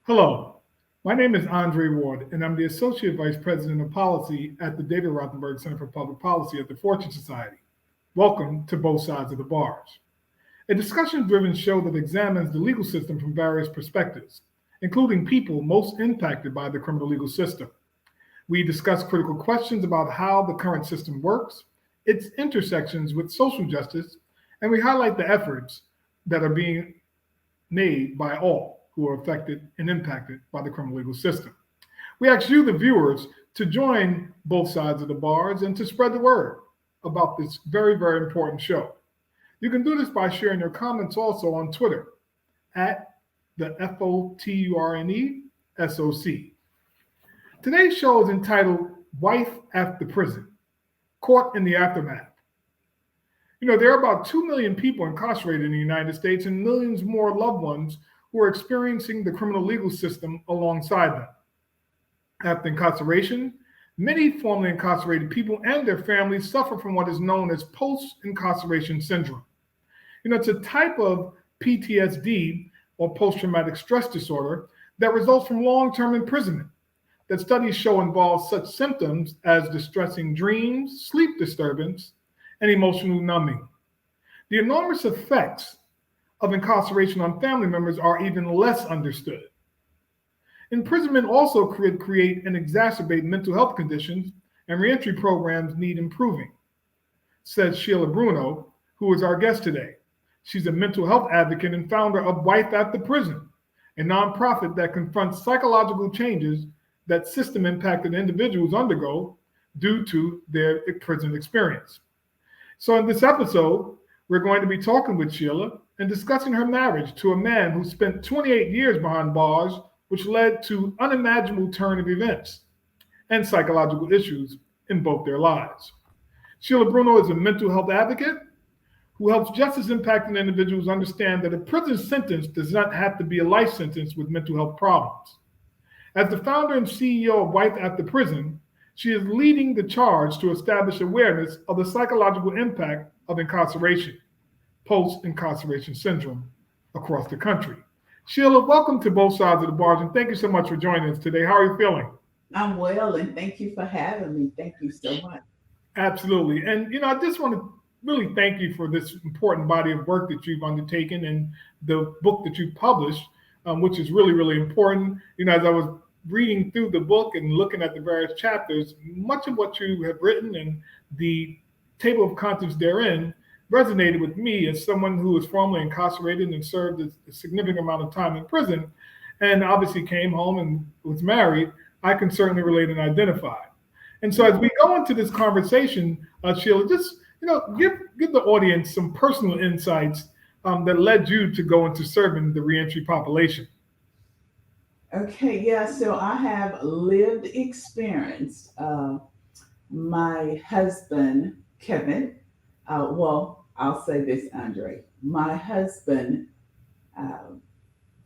Hello, my name is Andre Ward, and I'm the Associate Vice President of Policy at the David Rothenberg Center for Public Policy at the Fortune Society. Welcome to Both Sides of the Bars, a discussion driven show that examines the legal system from various perspectives, including people most impacted by the criminal legal system. We discuss critical questions about how the current system works, its intersections with social justice, and we highlight the efforts that are being made by all who are affected and impacted by the criminal legal system. We ask you, the viewers, to join both sides of the bars and to spread the word about this very, very important show. You can do this by sharing your comments also on Twitter at the FOTURNESOC. Today's show is entitled Wife After Prison, Caught in the Aftermath. There are about 2 million people incarcerated in the United States and millions more loved ones who are experiencing the criminal legal system alongside them. After incarceration, many formerly incarcerated people and their families suffer from what is known as post-incarceration syndrome. It's a type of PTSD or post-traumatic stress disorder that results from long-term imprisonment that studies show involves such symptoms as distressing dreams, sleep disturbance, and emotional numbing. The enormous effects of incarceration on family members are even less understood. Imprisonment also could create and exacerbate mental health conditions, and reentry programs need improving, says Sheila Bruno, who is our guest today. She's a mental health advocate and founder of Wife After Prison, a nonprofit that confronts psychological changes that system impacted individuals undergo due to their prison experience. So in this episode, we're going to be talking with Sheila and discussing her marriage to a man who spent 28 years behind bars, which led to unimaginable turn of events and psychological issues in both their lives. Sheila Bruno is a mental health advocate who helps justice impacted individuals understand that a prison sentence does not have to be a life sentence with mental health problems. As the founder and CEO of Wife After Prison, she is leading the charge to establish awareness of the psychological impact of incarceration, post-incarceration syndrome, across the country. Sheila, welcome to Both Sides of the Bars, and thank you so much for joining us today. How are you feeling? I'm well, and thank you for having me. Thank you so much. Absolutely. And, I just want to really thank you for this important body of work that you've undertaken and the book that you published, which is really, really important. As I was reading through the book and looking at the various chapters, much of what you have written and the table of contents therein resonated with me as someone who was formerly incarcerated and served a significant amount of time in prison, and obviously came home and was married. I can certainly relate and identify. And so as we go into this conversation, Sheila, just give the audience some personal insights that led you to go into serving the reentry population. Okay, yeah, so I have lived experience. My husband, Kevin, I'll say this, Andre. My husband, uh,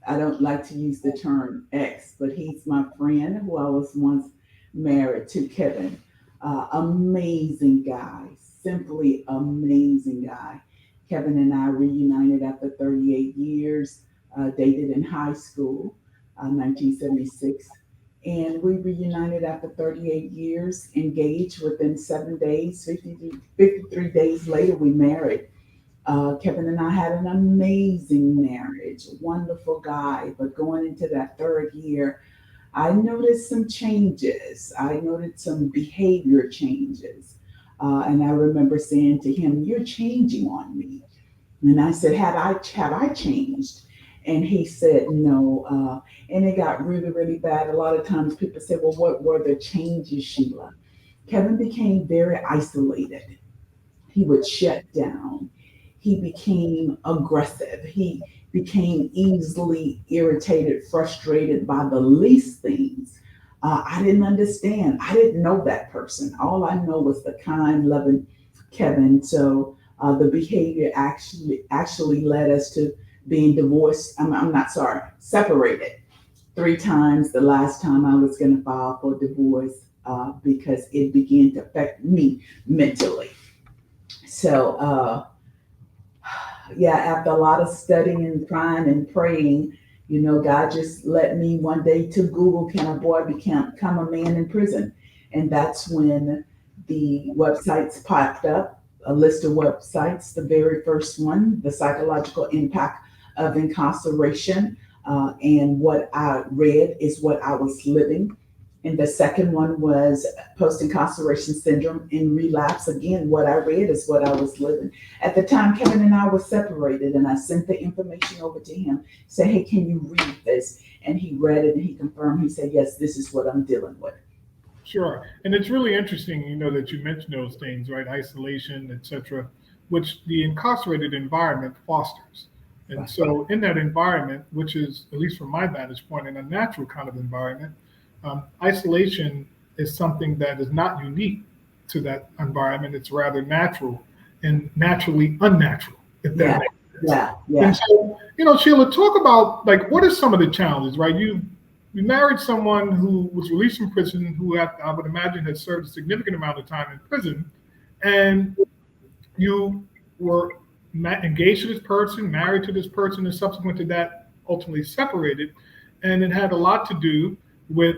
I don't like to use the term ex, but he's my friend who I was once married to, Kevin. Amazing guy, simply amazing guy. Kevin and I reunited after 38 years, dated in high school, 1976. And we reunited after 38 years, engaged within 7 days, 53 days later, we married. Kevin and I had an amazing marriage, wonderful guy. But going into that third year, I noticed some changes. I noticed some behavior changes. And I remember saying to him, "You're changing on me." And I said, "Have I changed?" And he said, "No." And it got really, really bad. A lot of times people say, "Well, what were the changes, Sheila?" Kevin became very isolated. He would shut down. He became aggressive. He became easily irritated, frustrated by the least things. I didn't understand. I didn't know that person. All I know was the kind, loving Kevin. So the behavior actually led us to being divorced. I'm not sorry, separated three times. The last time I was going to file for divorce because it began to affect me mentally. So yeah, after a lot of studying and crying and praying, You know, God just led me one day to Google, can a boy become a man in prison? And that's when the websites popped up, a list of websites. The very first one, the psychological impact of incarceration. And what I read is what I was living. And the second one was post-incarceration syndrome and relapse. Again, what I read is what I was living. At the time, Kevin and I were separated, and I sent the information over to him. Say, hey, can you read this? And he read it and he confirmed. He said, yes, this is what I'm dealing with. Sure. And it's really interesting, that you mentioned those things, right? Isolation, etc., which the incarcerated environment fosters. And Right. so, in that environment, which is, at least from my vantage point, in a natural kind of environment, isolation is something that is not unique to that environment. It's rather natural and naturally unnatural, if that Yeah, makes sense. yeah, And yeah. so, Sheila, talk about like what are some of the challenges, right? You married someone who was released from prison, who I would imagine had served a significant amount of time in prison, and you were engaged to this person, married to this person, and subsequent to that, ultimately separated. And it had a lot to do with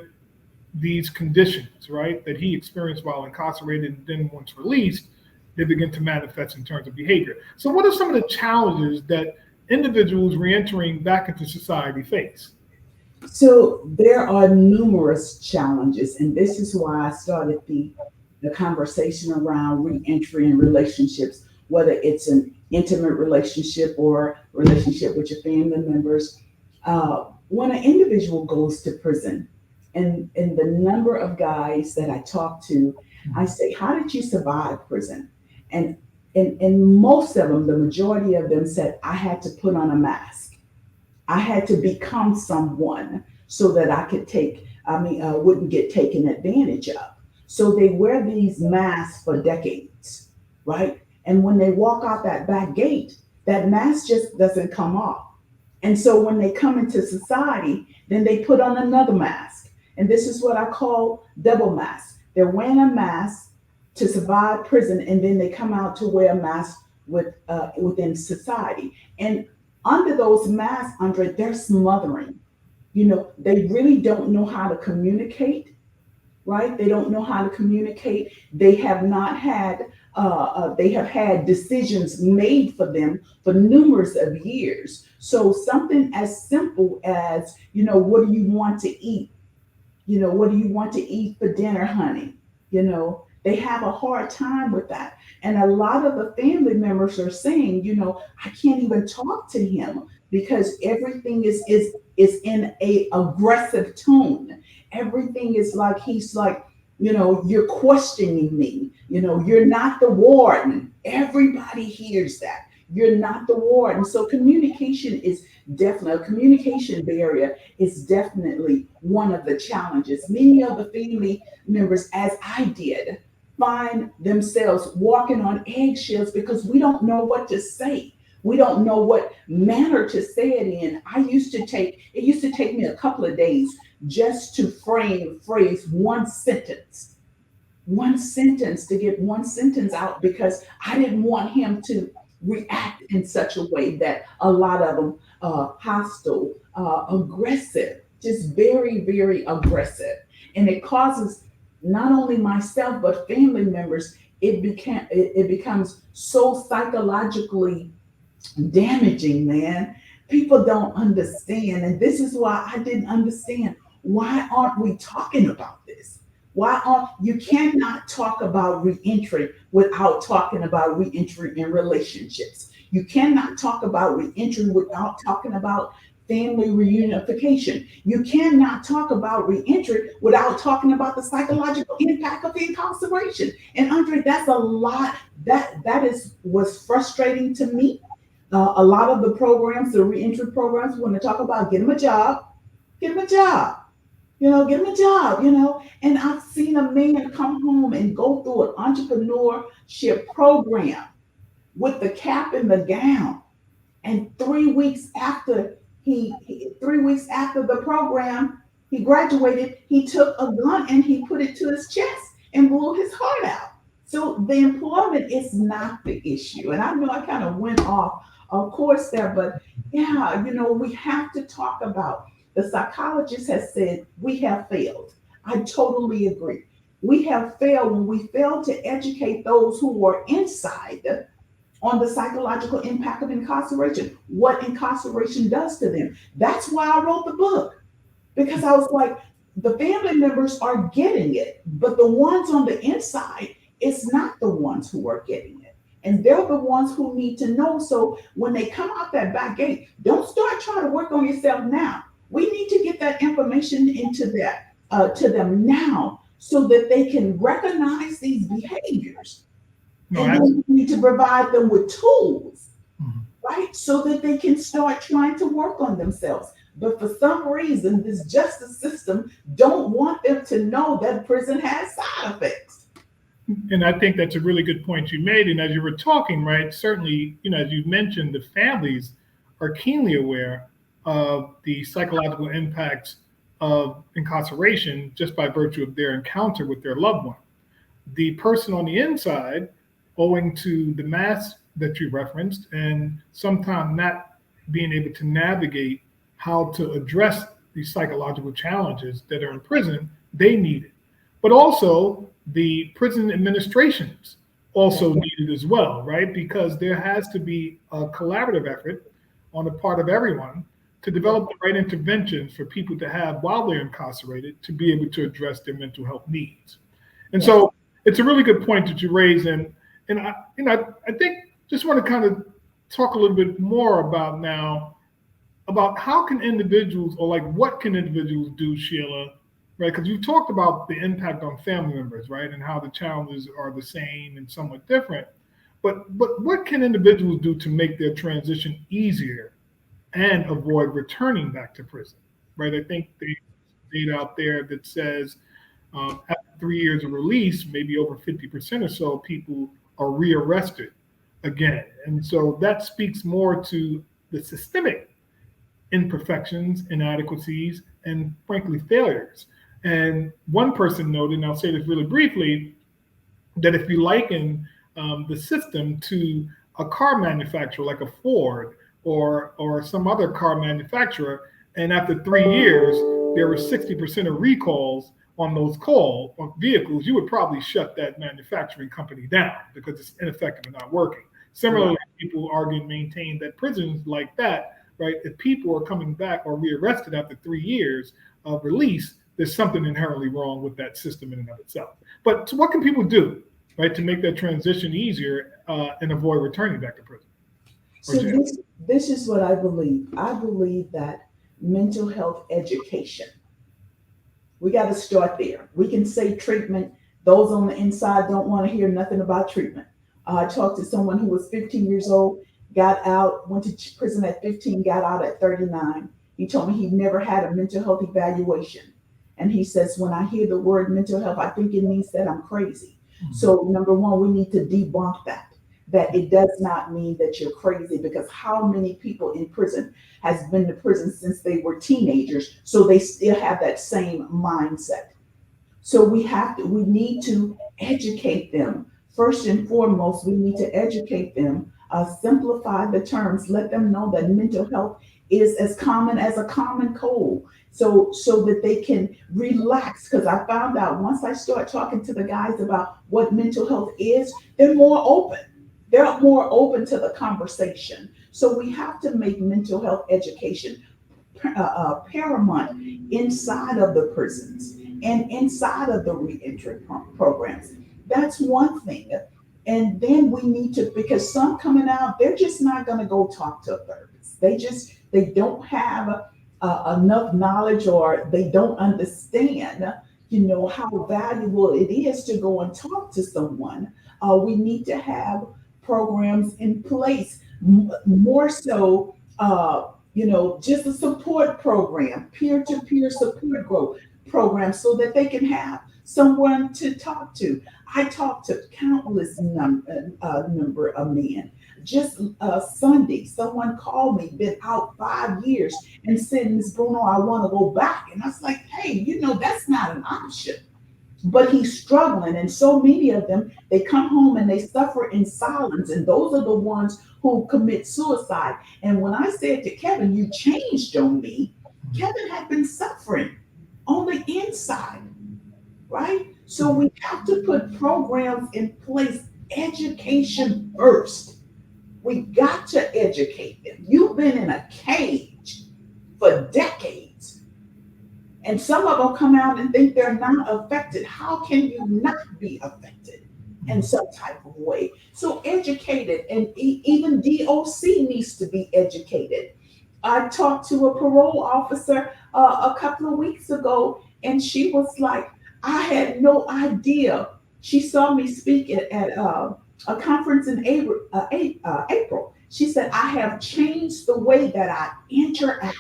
these conditions, right, that he experienced while incarcerated, and then once released, they begin to manifest in terms of behavior. So, what are some of the challenges that individuals reentering back into society face? So there are numerous challenges, and this is why I started the conversation around reentry and relationships, whether it's an intimate relationship or relationship with your family members. When an individual goes to prison, and the number of guys that I talk to, I say, "How did you survive prison?" And and most of them, the majority of them said, "I had to put on a mask. I had to become someone so that wouldn't get taken advantage of." So they wear these masks for decades, right? And when they walk out that back gate, that mask just doesn't come off. And so when they come into society, then they put on another mask. And this is what I call double mask. They're wearing a mask to survive prison, and then they come out to wear a mask within society. And under those masks, Andre, they're smothering. They really don't know how to communicate, right? They don't know how to communicate. They have not had, they have had decisions made for them for numerous of years. So something as simple as, what do you want to eat? What do you want to eat for dinner, honey? They have a hard time with that. And a lot of the family members are saying, I can't even talk to him because everything is in a aggressive tone. Everything is like he's like, you're questioning me. You're not the warden. Everybody hears that. You're not the warden. So communication is definitely a communication barrier is definitely one of the challenges. Many of the family members, as I did, find themselves walking on eggshells because we don't know what to say. We don't know what manner to say it in. It used to take me a couple of days just to phrase one sentence to get one sentence out because I didn't want him to react in such a way that a lot of them hostile, aggressive, just very, very aggressive. And it causes not only myself, but family members, it becomes so psychologically damaging, man. People don't understand. And this is why I didn't understand. Why aren't we talking about this? You cannot talk about reentry without talking about reentry in relationships. You cannot talk about reentry without talking about family reunification. You cannot talk about reentry without talking about the psychological impact of incarceration. And Andre, that's a lot. That is was frustrating to me. A lot of the programs, the reentry programs, when they talk about get them a job, get them a job, get them a job, And I've seen a man come home and go through an entrepreneurship program with the cap and the gown. And 3 weeks after 3 weeks after the program, he graduated, he took a gun and he put it to his chest and blew his heart out. So the employment is not the issue. And I know I kind of went off course there, but Yeah, we have to talk about. The psychologist has said we have failed. I totally agree. We have failed when we fail to educate those who are inside on the psychological impact of incarceration, what incarceration does to them. That's why I wrote the book, because I was like, the family members are getting it, but the ones on the inside, it's not the ones who are getting it. And they're the ones who need to know. So when they come out that back gate, don't start trying to work on yourself now. We need to get that information into that to them now so that they can recognize these behaviors. No, And I, then we need to provide them with tools, mhm. right? So that they can start trying to work on themselves. But for some reason, this justice system don't want them to know that prison has side effects. And I think that's a really good point you made. And as you were talking, right, certainly, as you mentioned, the families are keenly aware of the psychological impacts of incarceration just by virtue of their encounter with their loved one. The person on the inside, owing to the mass that you referenced, and sometimes not being able to navigate how to address these psychological challenges that are in prison, they need it. But also, the prison administrations Yeah. also need it as well, right? Because there has to be a collaborative effort on the part of everyone to Yeah. develop the right interventions for people to have while they're incarcerated to be able to address their mental health needs. And Yes. so it's a really good point that you raise, and I think just want to kind of talk a little bit more about now about how can individuals or like what can individuals do, Sheila, right? Because you talked about the impact on family members, right, and how the challenges are the same and somewhat different. But what can individuals do to make their transition easier and avoid returning back to prison, right? I think there's data out there that says after 3 years of release, maybe over 50% or so people are rearrested again. And so that speaks more to the systemic imperfections, inadequacies, and frankly, failures. And one person noted, and I'll say this really briefly, that if you liken the system to a car manufacturer like a Ford or some other car manufacturer, and after 3 years there were 60% of recalls on those on vehicles, you would probably shut that manufacturing company down because it's ineffective and not working. Yeah. Similarly, people argue and maintain that prisons like that, right? If people are coming back or rearrested after 3 years of release, there's something inherently wrong with that system in and of itself. But so what can people do, right, to make that transition easier and avoid returning back to prison or So jail? this is what I believe. I believe that mental health education, we got to start there. We can say treatment. Those on the inside don't want to hear nothing about treatment. I talked to someone who was 15 years old, got out, went to prison at 15, got out at 39. He told me he never had a mental health evaluation. And he says, when I hear the word mental health, I think it means that I'm crazy. Mhm. So, number one, we need to debunk that it does not mean that you're crazy, because how many people in prison has been to prison since they were teenagers, so they still have that same mindset. So we need to educate them. First and foremost, we need to educate them, simplify the terms, let them know that mental health is as common as a common cold. So that they can relax. Because I found out once I start talking to the guys about what mental health is, they're more open. They're more open to the conversation. So we have to make mental health education paramount inside of the prisons and inside of the reentry programs. That's one thing. And then we need to, because some coming out, they're just not going to go talk to a therapist. They don't have enough knowledge, or they don't understand, how valuable it is to go and talk to someone. We need to have programs in place, more so, just a support program, peer-to-peer support program, so that they can have someone to talk to. I talked to countless number of men. Just Sunday, someone called me, been out 5 years, and said, Miss Bruno, I want to go back. And I was like, hey, that's not an option. but he's struggling. And so many of them, they come home and they suffer in silence. And those are the ones who commit suicide. And when I said to Kevin, you changed on me, Kevin had been suffering on the inside, right? So we have to put programs in place, education first. We got to educate them. You've been in a cage for decades, and some of them come out and think they're not affected. How can you not be affected in some type of way? So educated, and even DOC needs to be educated. I talked to a parole officer a couple of weeks ago, and she was like, I had no idea. She saw me speak at a conference in April. She said, I have changed the way that I interact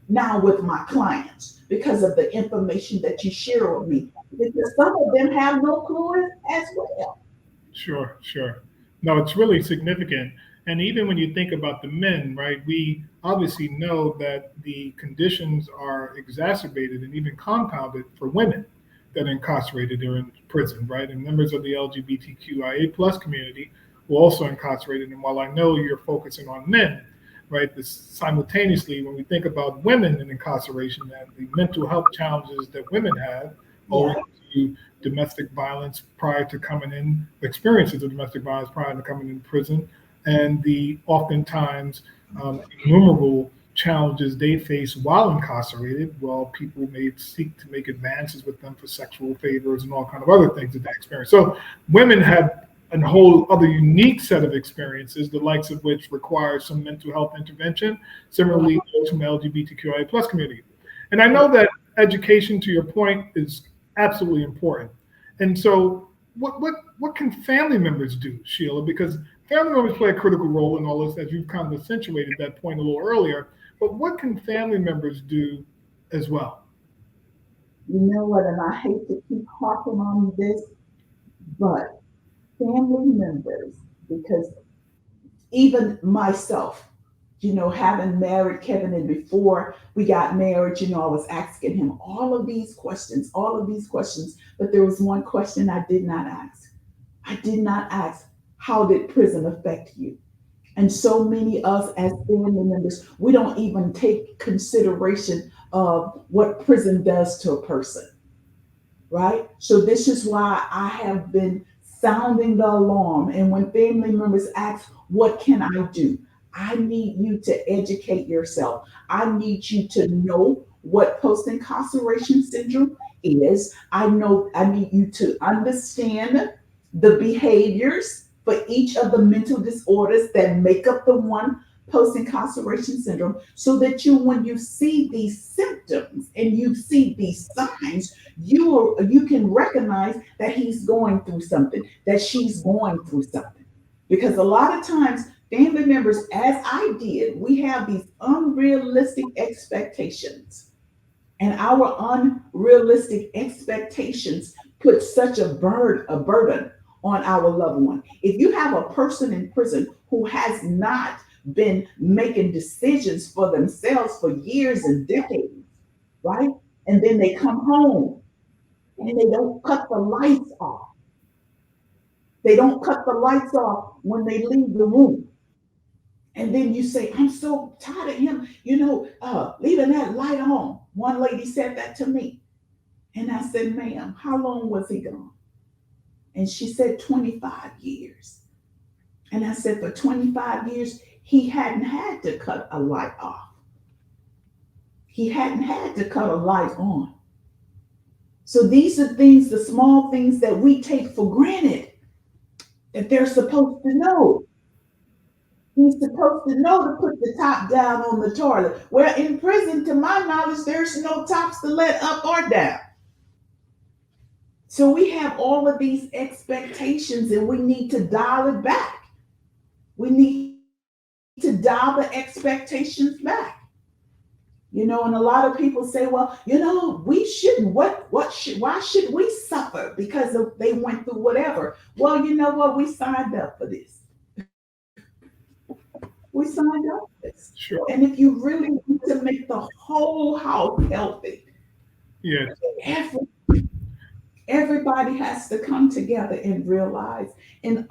now with my clients because of the information that you share with me. Because some of them have no clue as well. Sure, sure. No, it's really significant. And even when you think about the men, right, we obviously know that the conditions are exacerbated and even compounded for women that are incarcerated or in prison, right? And members of the LGBTQIA plus community who are also incarcerated. And while I know you're focusing on men, right, this simultaneously, when we think about women in incarceration and the mental health challenges that women have Yeah, owing to domestic violence prior to coming in, experiences of domestic violence prior to coming in prison, and the oftentimes innumerable challenges they face while incarcerated, while people may seek to make advances with them for sexual favors and all kind of other things that they experience. So women have a whole other unique set of experiences, the likes of which require some mental health intervention. Similarly, those from the LGBTQIA plus community. And I know that education, to your point, is absolutely important. And so, what can family members do, Sheila? Because family members play a critical role in all this, as you've kind of accentuated that point a little earlier. But what can family members do as well? you know what? And I hate to keep harping on this, but family members, because even myself, having married Kevin, and before we got married, I was asking him all of these questions, but there was one question I did not ask. I did not ask, how did prison affect you? And so many of us as family members, we don't even take consideration of what prison does to a person, right? So this is why I have been sounding the alarm. And when family members ask, what can I do? I need you to educate yourself. I need you to know what post-incarceration syndrome is. I need you to understand the behaviors for each of the mental disorders that make up the one post-incarceration syndrome, so that when you see these symptoms and you see these signs, you can recognize that he's going through something, that she's going through something. Because a lot of times, family members, as I did, we have these unrealistic expectations, and our unrealistic expectations put such a burden on our loved one. If you have a person in prison who has not been making decisions for themselves for years and decades, right? And then they come home and they don't cut the lights off. They don't cut the lights off when they leave the room. And then you say, I'm so tired of him, leaving that light on. One lady said that to me. And I said, ma'am, how long was he gone? And she said, 25 years. And I said, for 25 years, he hadn't had to cut a light off. He hadn't had to cut a light on. So these are things, the small things that we take for granted, that they're supposed to know. He's supposed to know to put the top down on the toilet. Well, in prison, to my knowledge, there's no tops to let up or down. So we have all of these expectations, and we need to dial it back. We need to dial the expectations back. And a lot of people say, well, we shouldn't. Why should we suffer because they went through whatever? Well, you know what? We signed up for this. We signed up for this. Sure. And if you really want to make the whole house healthy, Yeah. every Everybody has to come together and realize. In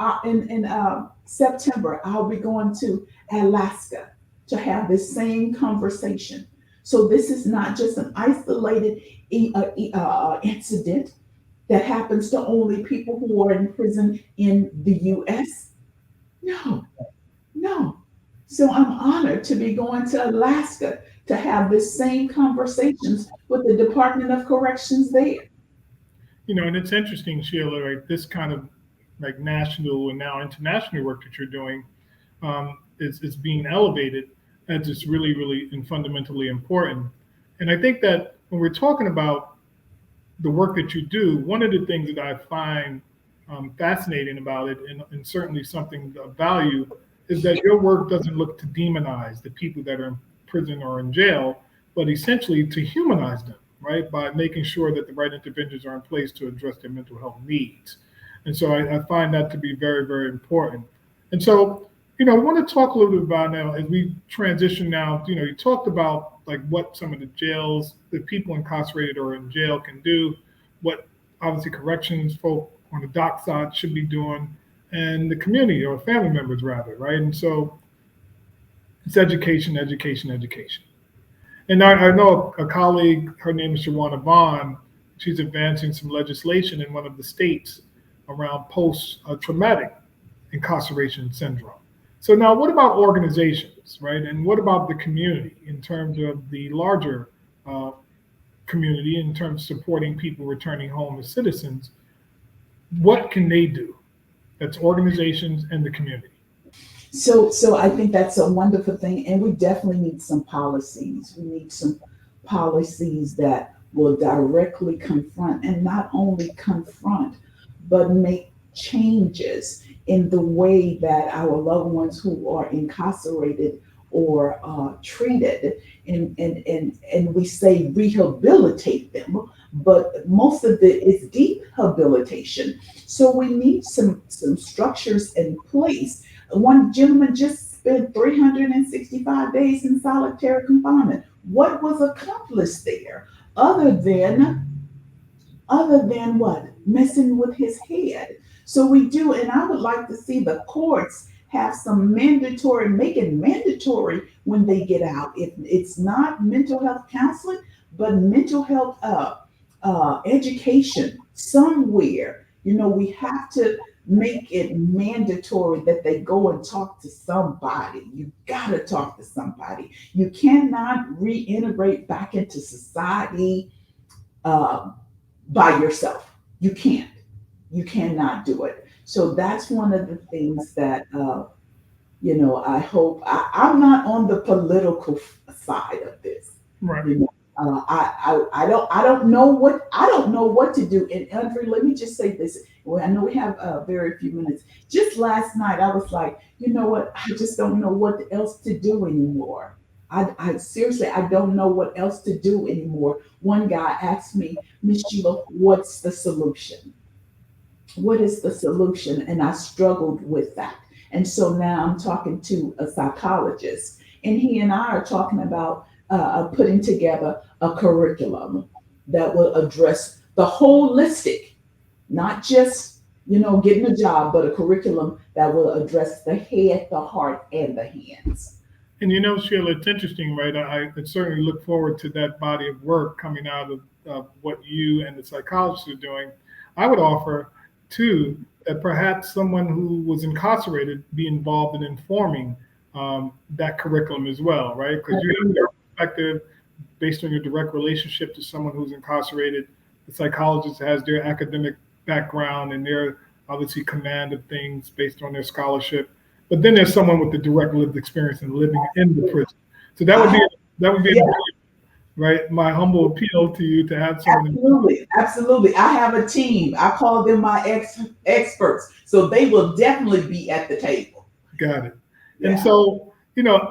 September, I'll be going to Alaska to have this same conversation. So this is not just an isolated incident that happens to only people who are in prison in the U.S. No, no. So I'm honored to be going to Alaska to have this same conversations with the Department of Corrections there. And it's interesting, Sheila, right? This kind of like national and now international work that you're doing is being elevated as it's really, really and fundamentally important. And I think that when we're talking about the work that you do, one of the things that I find fascinating about it, and certainly something of value, is that your work doesn't look to demonize the people that are in prison or in jail, but essentially to humanize them, right? By making sure that the right interventions are in place to address their mental health needs. And so I find that to be very, very important. And so, I want to talk a little bit about now as we transition now, you talked about like what some of the jails, the people incarcerated or in jail can do, what obviously corrections folk on the dock side should be doing, and the community or family members rather, right? And so it's education, education, education. And I know a colleague, her name is Shawana Vaughn, she's advancing some legislation in one of the states around post-traumatic incarceration syndrome. So now what about organizations, right? And what about the community in terms of the larger community, in terms of supporting people returning home as citizens? What can they do? That's organizations and the community. So I think that's a wonderful thing, and we definitely need some policies. We need some policies that will directly confront, and not only confront, but make changes in the way that our loved ones who are incarcerated or treated, and we say rehabilitate them, but most of it is rehabilitation. So we need some structures in place. One gentleman just spent 365 days in solitary confinement. What was accomplished there other than what? Messing with his head. So we do, and I would like to see the courts have some mandatory, make it mandatory when they get out. If it's not mental health counseling, but mental health education somewhere. We have to make it mandatory that they go and talk to somebody. You got to talk to somebody. You cannot reintegrate back into society by yourself. You can't. You cannot do it. So that's one of the things that I hope. I'm not on the political side of this. Right. I don't know what to do. And Andre, let me just say this. Well, I know we have very few minutes. Just last night, I was like, you know what? I just don't know what else to do anymore. I seriously, I don't know what else to do anymore. One guy asked me, Miss Sheila, what's the solution? What is the solution? And I struggled with that. And so now I'm talking to a psychologist, and he and I are talking about putting together a curriculum that will address the holistic, not just, getting a job, but a curriculum that will address the head, the heart, and the hands. And Sheila, it's interesting, right? I certainly look forward to that body of work coming out of what you and the psychologists are doing. I would offer, too, that perhaps someone who was incarcerated be involved in informing that curriculum as well, right? Because you have your perspective based on your direct relationship to someone who's incarcerated. The psychologist has their academic background and their obviously command of things based on their scholarship. But then there's someone with the direct lived experience and living in the prison. So that would be right. My humble appeal to you to have someone. Absolutely. I have a team. I call them my experts, so they will definitely be at the table. Got it. Yeah. And so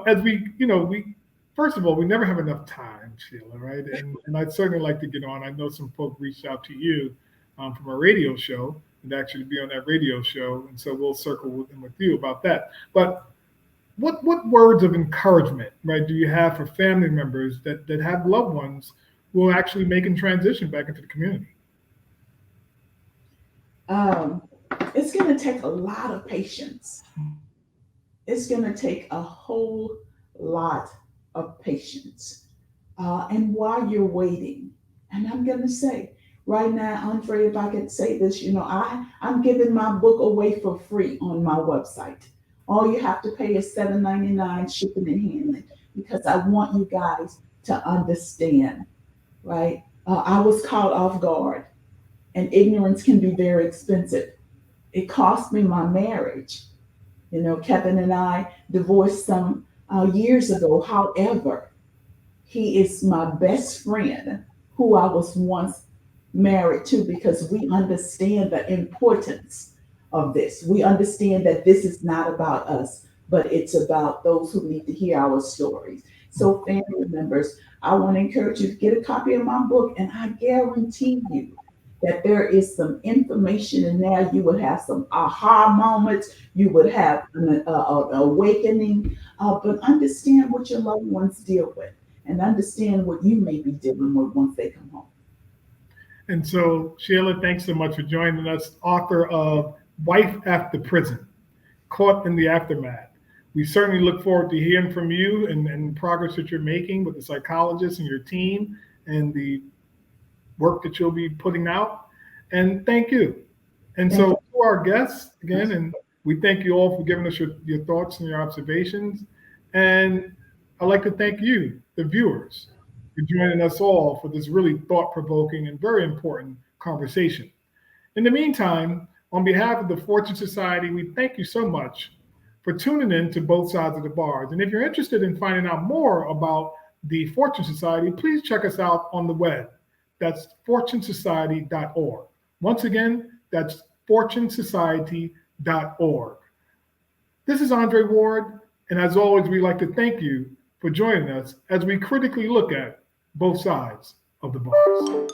as we first of all, we never have enough time, Sheila, right? And I'd certainly like to get on. I know some folk reached out to you from a radio show and actually be on that radio show, and so we'll circle with you about that. But what words of encouragement, right, do you have for family members that have loved ones who are actually making transition back into the community? Um, it's going to take a lot of patience. It's going to take a whole lot of patience. And while you're waiting, and I'm going to say right now, Andre, if I could say this, I'm giving my book away for free on my website. All you have to pay is $7.99 shipping and handling because I want you guys to understand, right? I was caught off guard, and ignorance can be very expensive. It cost me my marriage. Kevin and I divorced some years ago. However, he is my best friend who I was once married to because we understand the importance of this. We understand that this is not about us, but it's about those who need to hear our stories. So, family members, I want to encourage you to get a copy of my book, and I guarantee you that there is some information in there. You would have some aha moments. You would have an awakening, but understand what your loved ones deal with and understand what you may be dealing with once they come home. And so, Sheila, thanks so much for joining us, author of Wife After Prison, Caught in the Aftermath. We certainly look forward to hearing from you and progress that you're making with the psychologists and your team and the work that you'll be putting out. And thank you. And Thank so, you. to our guests, again, and we thank you all for giving us your thoughts and your observations. And I'd like to thank you, the viewers, for joining us all for this really thought provoking and very important conversation. In the meantime, on behalf of the Fortune Society, we thank you so much for tuning in to Both Sides of the Bars. And if you're interested in finding out more about the Fortune Society, please check us out on the web. That's fortunesociety.org. Once again, that's fortunesociety.org. This is Andre Ward, and as always, we'd like to thank you for joining us as we critically look at both sides of the bars.